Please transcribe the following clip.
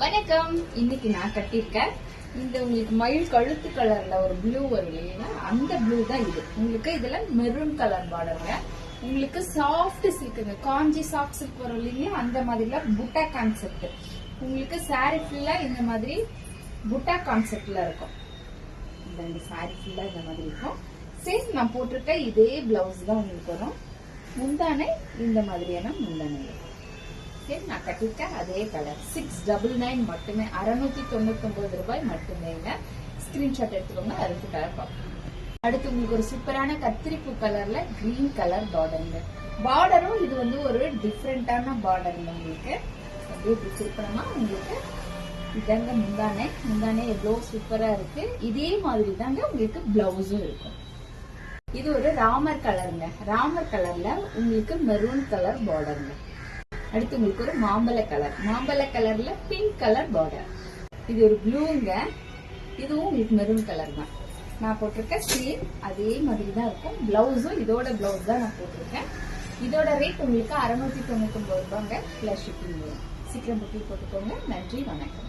வணக்கம். இன்னைக்கு நான் கட்டிருக்கேன் இந்த உங்களுக்கு மயில் கழுத்து கலர்ல ஒரு ப்ளூ வரும் இல்லையா, அந்த ப்ளூ தான் இது. உங்களுக்கு இதுல மெரூன் கலர் பார்டருங்க. உங்களுக்கு சாஃப்ட் சில்க்குங்க, காஞ்சி சாஃப்ட் சில்க் வரும் இல்லையா, அந்த மாதிரில புட்டா கான்செப்ட். உங்களுக்கு சாரி ஃபுல்லா இந்த மாதிரி புட்டா கான்செப்ட்ல இருக்கும். இந்த சாரி ஃபுல்லா இந்த மாதிரி இருக்கும். சேம் நான் போட்டிருக்க இதே பிளவுஸ் தான் உங்களுக்கு வரும். முந்தானை இந்த மாதிரியான முந்தானை. சரி, நான் கட்டிருக்கேன் அதே கலர். 699 மட்டுமே, 699 ரூபாய் மட்டுமேங்க. ஸ்கிரீன்ஷாட் எடுத்துக்கோங்க, அதுக்கு கலர் பார்ப்போம். அடுத்து உங்களுக்கு ஒரு சூப்பரான கத்திரிப்பூ கலர்ல கிரீன் கலர் பார்டருங்க. பார்டரும் இது வந்து ஒரு டிஃப்ரெண்டான பார்டருங்க. உங்களுக்கு அப்படியே பிடிச்சிருக்கணுமா உங்களுக்கு இதாங்க முந்தானே. முந்தானே எவ்வளவு சூப்பரா இருக்கு. இதே மாதிரி தாங்க உங்களுக்கு பிளவுஸும் இருக்கும். இது ஒரு ராமர் கலருங்க. ராமர் கலர்ல உங்களுக்கு மெரூன் கலர் பார்டருங்க. அடுத்து உங்களுக்கு ஒரு மாம்பழ கலர். மாம்பழ கலர்ல பிங்க் கலர் பார்டர். இது ஒரு ப்ளூங்க. இதுவும் உங்களுக்கு மெரூன் கலர் தான். நான் போட்டிருக்க ஸ்லீவ் அதே மாதிரி தான் இருக்கும். பிளவுஸும் இதோட பிளவுஸ் தான் நான் போட்டிருக்கேன். இதோட ரேட் உங்களுக்கு 699 ரூபாங்க. பிளஸ் ஷிப்பிங் வரும். சீக்கிரம் புக்கிங் போட்டுக்கோங்க. நன்றி, வணக்கம்.